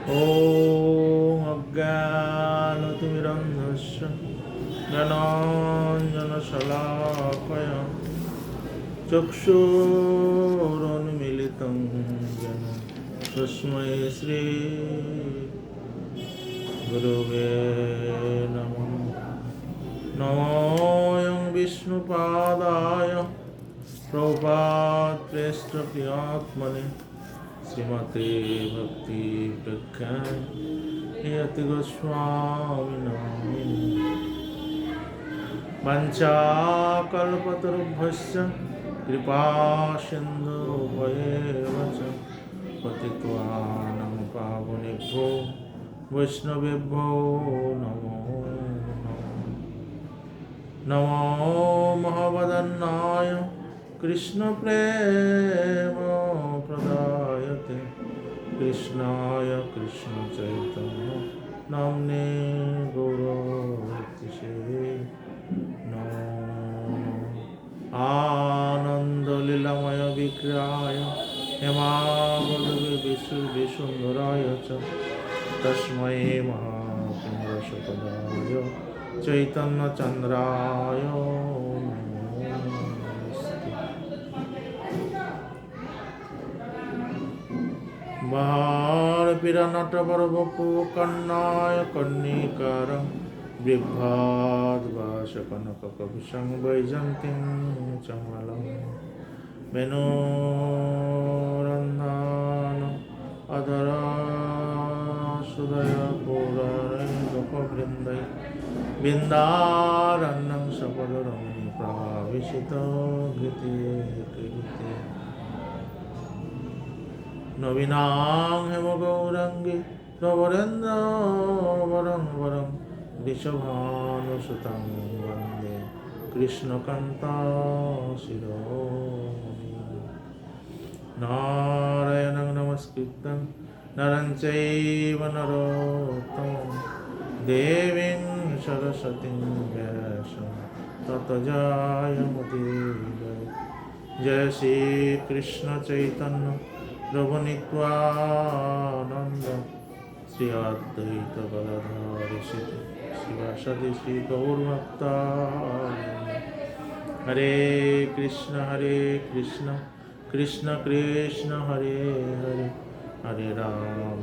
ॐ अज्ञानतिमिरन्धस्य ज्ञानाञ्जनशलाकया चक्षुरुन्मीलितं येन तस्मै श्रीगुरवे नमः। नमोऽयं विष्णुपादाय प्रभुपादप्रेष्ठप्रियात्मने श्रीमते भक्ति प्रज्ञायति गोस्वामिनामिने। वञ्चाकल्पतरुभ्यश्च कृपासिन्धुभ्येव च पतितानां पावनेभ्यो वैष्णवेभ्यो नमो नमो। महवदन्नाय कृष्णप्रेम प्रदायते कृष्णाय कृष्णचैतन्य नाम्ने गौरवतिसे नमो। आनन्दलीलामय विग्रहाय हेमावल्लभे विसुन्दराय च तस्मै महापुरुषोत्तमाय चैतन्यचन्द्राय बालपिरनटवरवपु कन्नाय कन्निकार बिभ्राद्भासकनककविशं वैजन्तीं चमलं मेनोरन्धान अधरासुदया पौराणैकवृन्दै बिन्दारण्यं सफलरमणि प्राविशितो गीते नवीनां हेमगौरङ्गे प्रवरेन्द्रवरं वरं वृषभानुसुतं वन्दे कृष्णकान्ताशिरोमणि। नारायणं नमस्कृतं नरं चैव नरोत्तमं देवीं सरस्वतीं व्यासं ततो जयमुदीरये। जय श्री कृष्ण चैतन्य प्रभु नित्यानंद श्री अद्वैत गदाधर शिवासादि श्री गौरभक्तावृंद। हरे कृष्ण कृष्ण कृष्ण हरे हरे हरे राम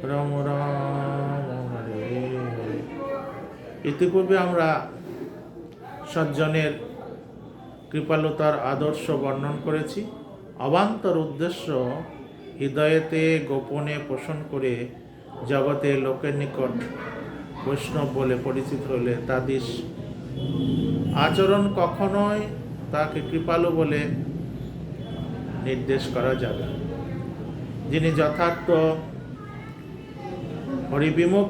राम राम हरे हरे। ইতিপূর্বে আমরা সজ্জনের কৃপালতার আদর্শ বর্ণন করেছি। অবান্তর উদ্দেশ্য হৃদয়েতে গোপনে পোষণ করে জগতে লোকের নিকট বৈষ্ণব বলে পরিচিত হলে তাদের আচরণ কখনোই তাকে কৃপালু বলে নির্দেশ করা যাবে। যিনি যথার্থ হরিবিমুখ,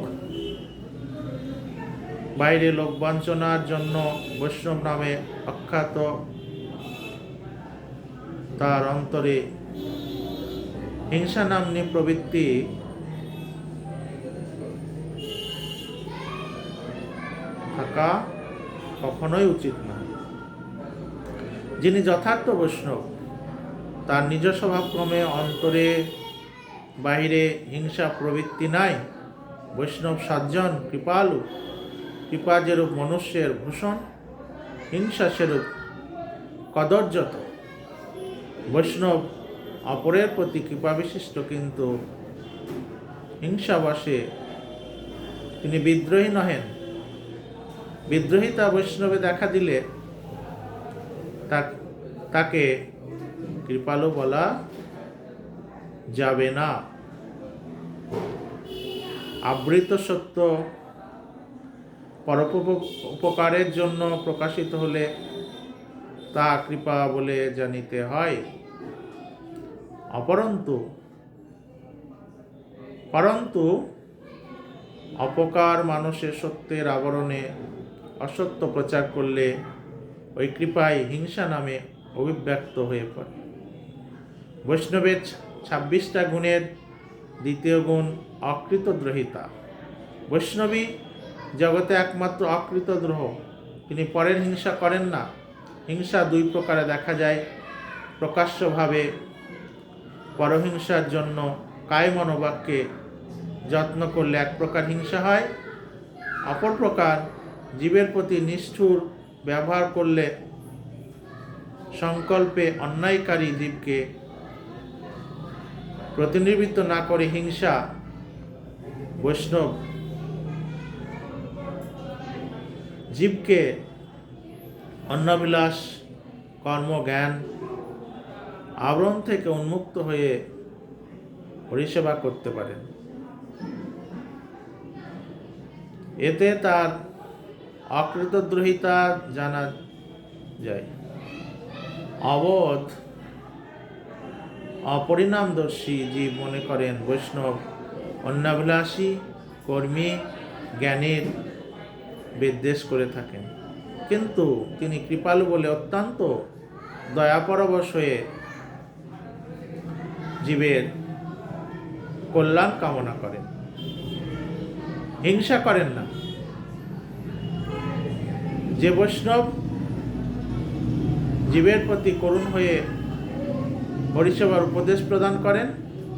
বাইরে লোকবাঞ্ছনার জন্য বৈষ্ণব নামে অখ্যাত, তার অন্তরে হিংসা নাম্নী প্রবৃত্তি থাকা কখনোই উচিত নয়। যিনি যথার্থ বৈষ্ণব, তার নিজ স্বভাবক্রমে অন্তরে বাহিরে হিংসা প্রবৃত্তি নাই। বৈষ্ণব সজ্জন কৃপালু। কৃপা যেরূপ মনুষ্যের ভূষণ, হিংসা সেরূপ কদর্যত। বৈষ্ণব অপরের প্রতি কৃপাবিশিষ্ট, কিন্তু হিংসাবশে তিনি বিদ্রোহী নহেন। বিদ্রোহিতা বৈষ্ণবে দেখা দিলে তাকে কৃপালু বলা যাবে না। আবৃত সত্য পরোপকারের জন্য প্রকাশিত হলে তা কৃপা বলে জানিতে হয়। পরন্তু অপকার মানুষের সত্যের আবরণে অসত্য প্রচার করলে ওই কৃপাই হিংসা নামে অভিব্যক্ত হয়ে পড়ে। বৈষ্ণবের 26টা গুণের দ্বিতীয় গুণ অকৃতদ্রোহিতা। বৈষ্ণবী জগতে একমাত্র অকৃতদ্রোহ। তিনি পরের হিংসা করেন না। হিংসা দুই প্রকারে দেখা যায়। প্রকাশ্যভাবে পরহিংসার জন্য কায় মনোবাক্যে যত্ন করলে এক প্রকার হিংসা হয়, অপর প্রকার জীবের প্রতি নিষ্ঠুর ব্যবহার করলে, সংকল্পে অন্যায়কারী জীবকে প্রতিনিধিত্ব না করে হিংসা। বৈষ্ণব জীবকে অন্নবিলাস, কর্মজ্ঞান আবরণ থেকে উন্মুক্ত হয়ে পরিষেবা করতে পারেন। এতে তার অকৃতদ্রোহিতা জানা যায়। অবোধ, অপরিণামদর্শী জীব মনে করেন বৈষ্ণব অন্নাভিলাষী, কর্মী, জ্ঞানীর বিদ্বেষ করে থাকেন, কিন্তু তিনি কৃপালু বলে অত্যন্ত দয়াপরবশ হয়ে জীবের কল্যাণ কামনা করেন, হিংসা করেন না। যে বৈষ্ণব জীবের প্রতি করুণ হয়ে পরিষেবার উপদেশ প্রদান করেন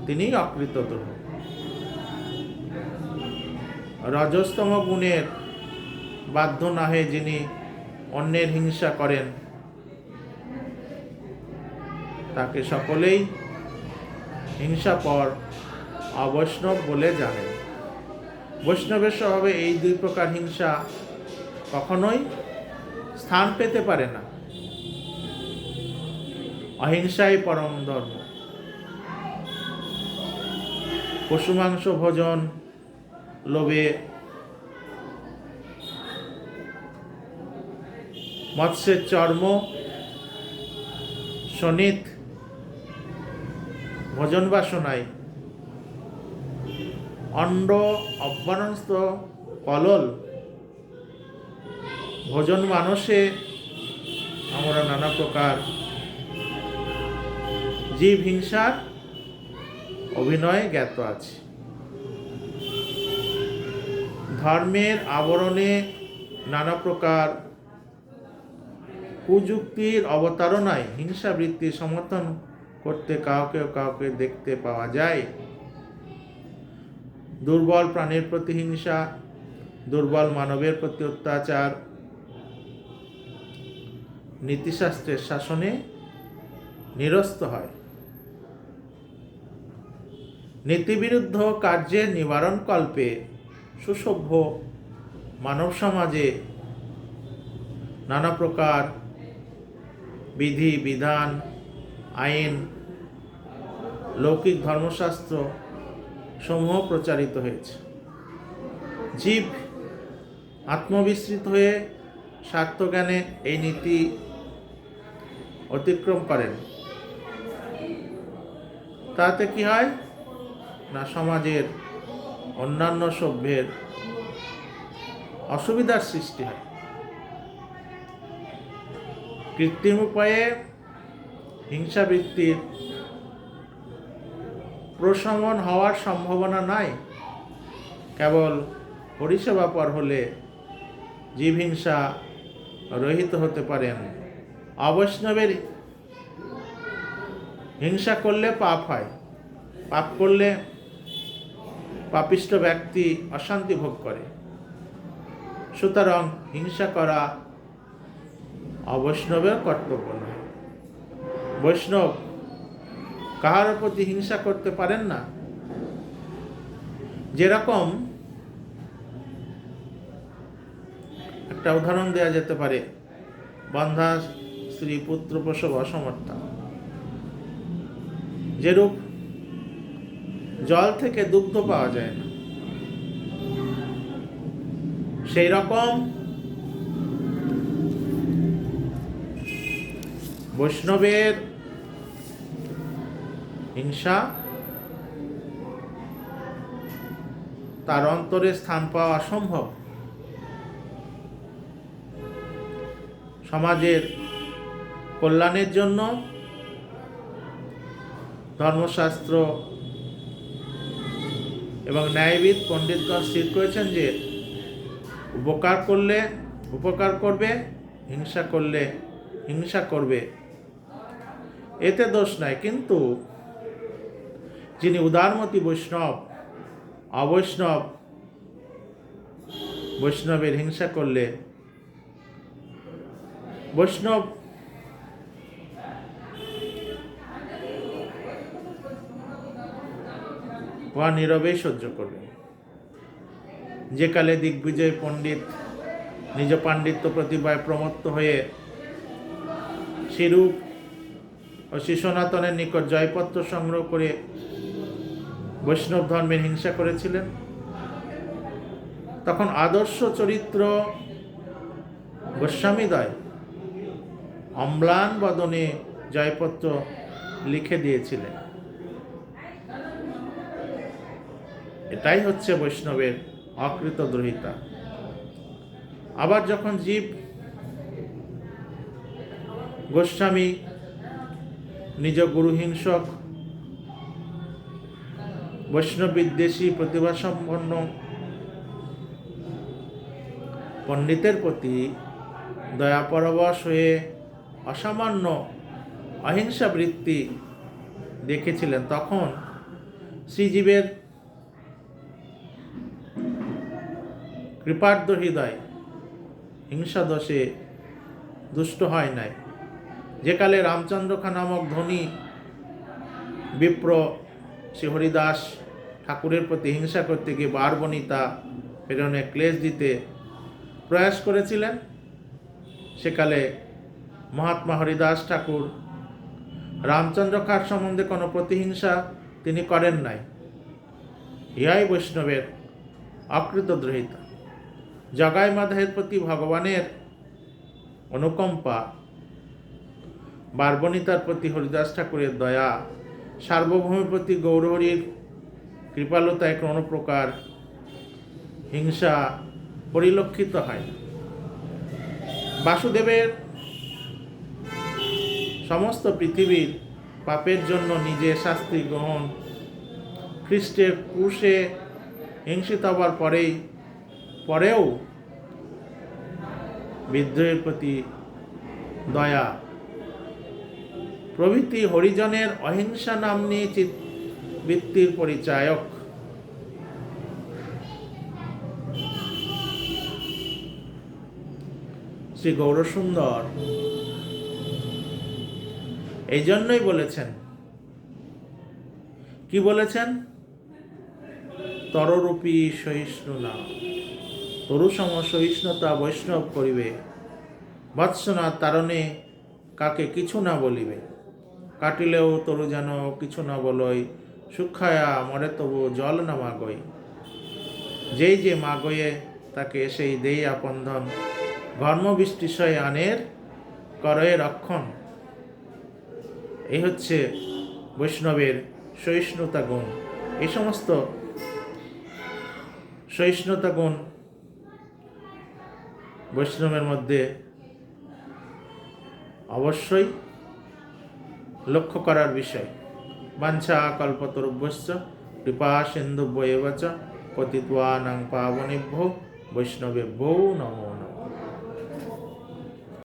তিনি অকৃতদ্রোহ। রজস্তম গুণের বাধ্য না হয়ে যিনি অন্যের হিংসা করেন তাকে সকলেই হিংসাপর, অবৈষ্ণব বলে জানেন। বৈষ্ণবের স্বভাবে এই দুই প্রকার হিংসা কখনোই স্থান পেতে পারে না। অহিংসাই পরম ধর্ম। পশুমাংস ভোজন লোভে, মৎস্যের চর্ম শোণিত ভোজন বাসনায়, অণ্ড অভ্যনস্ত কলল ভোজন মানসে আমরা নানা প্রকার জীব হিংসার অভিনয়ে জ্ঞাত আছি। ধর্মের আবরণে নানা প্রকার কুযুক্তির অবতারণায় হিংসাবৃত্তি সমর্থন করতে কাউকে দেখতে পাওয়া যায়। দুর্বল প্রাণীর প্রতি হিংসা, দুর্বল মানবের প্রতি অত্যাচার নীতিশাস্ত্রের শাসনে নিরস্ত হয়। নীতিবিরুদ্ধ কার্যের নিবারণ কল্পে সুসভ্য মানব সমাজে নানা প্রকার বিধি বিধান, আইন, লৌকিক ধর্মশাস্ত্র সমূহ প্রচারিত হয়েছে। জীব আত্মবিস্মৃত হয়ে স্বার্থজ্ঞানে এই নীতি অতিক্রম করেন। তাতে কি হয় না, সমাজের অন্যান্য সভ্যের অসুবিধার সৃষ্টি হয়। কৃত্রিম উপায়ে হিংসাবৃত্তির প্রশমন হওয়ার সম্ভাবনা নাই। কেবল পরিষেবাপর হলে জীব হিংসা রহিত হতে পারেন। অবৈষ্ণবের হিংসা করলে পাপ হয়, পাপ করলে পাপিষ্ঠ ব্যক্তি অশান্তি ভোগ করে। সুতরাং হিংসা করা অবৈষ্ণবের কর্তব্য নয়। বৈষ্ণব কাহার প্রতি হিংসা করতে পারেন না। যেরকম একটা উদাহরণ দেওয়া যেতে পারে, বন্ধা স্ত্রী পুত্র প্রসব অসমর্থা। যেরূপ জল থেকে দুগ্ধ পাওয়া যায় না, সেই রকম বৈষ্ণবের হিংসা তার অন্তরে স্থান পাওয়া অসম্ভব। সমাজের কল্যাণের জন্য ধর্মশাস্ত্র এবং ন্যায়বিদ পণ্ডিতগণ স্থির করেছেন যে উপকার করলে উপকার করবে, হিংসা করলে হিংসা করবে, এতে দোষ নাই। কিন্তু যিনি উদারমতি বৈষ্ণব, অবৈষ্ণব বৈষ্ণবের হিংসা করলে বৈষ্ণব বা নীরবেই সহ্য করবে। যে কালে দিগ্বিজয় পণ্ডিত নিজ পাণ্ডিত্য প্রতিভায় প্রমত্ত হয়ে শ্রীরূপ ও শ্রী সনাতনের নিকট জয়পত্র সংগ্রহ করে বৈষ্ণব ধর্মের হিংসা করেছিলেন, তখন আদর্শ চরিত্র গোস্বামীদ্বয় অম্লান বদনে জয়পত্র লিখে দিয়েছিলেন। এটাই হচ্ছে বৈষ্ণবের অকৃতদ্রোহিতা। আবার যখন জীব গোস্বামী নিজ গুরুহিংসক বৈষ্ণব বিদ্বেষী প্রতিভাসম্পন্ন পণ্ডিতের প্রতি দয়াপরবশ হয়ে অসামান্য অহিংসা বৃত্তি দেখেছিলেন, তখন শ্রীজীবের কৃপার্দ্র হৃদয় হিংসা দোষে দুষ্ট হয় নাই। যে কালে রামচন্দ্রখা নামক ধনী বিপ্র শ্রী হরিদাস ঠাকুরের প্রতি হিংসা করতে গিয়ে বারবনিতা প্রেরণে ক্লেশ দিতে প্রয়াস করেছিলেন, সেকালে মহাত্মা হরিদাস ঠাকুর রামচন্দ্র খাঁর সম্বন্ধে কোনো প্রতিহিংসা তিনি করেন নাই। ইহাই বৈষ্ণবের অকৃতদ্রোহিতা। জগাই মাধবের প্রতি ভগবানের অনুকম্পা, বারবনিতার প্রতি হরিদাস ঠাকুরের দয়া, সার্বভৌমের প্রতি গৌরহরির কৃপালতায় কোনো প্রকার হিংসা পরিলক্ষিত হয়। বাসুদেবের সমস্ত পৃথিবীর পাপের জন্য নিজে শাস্তি গ্রহণ, খ্রিস্টের ক্রুশে হিংসিত হবার পরেও বিদ্রোহের প্রতি দয়া প্রভৃতি হরিজনের অহিংসা নাম্নী বৃত্তির পরিচায়ক। শ্রী গৌরসুন্দর এই জন্যই বলেছেন, কি বলেছেন? তররূপী সহিষ্ণু না, তরু সম সহিষ্ণুতা বৈষ্ণব করিবে, বৎসনা তারণে কাকে কিছু না বলিবে, কাটিলেও তরু যেন কিছু না বলই, শুক্ষায়া মরে তবু জল না মাগই, যেই যে মাগয়ে তাকে সেই দেই আপন্ধন, ধর্মবিষ্টিশয় আনের করে রক্ষণ। এই হচ্ছে বৈষ্ণবের সহিষ্ণুতা গুণ। এই সমস্ত সহিষ্ণুতা গুণ বৈষ্ণবের মধ্যে অবশ্যই লক্ষ্য করার বিষয়। বাঞ্ছা কল্পতরুভ্যশ্চ কৃপা সিন্ধুভ্য এব চ পতিতানাং পাবনেভ্যো বৈষ্ণবেভ্যো নমো নমঃ।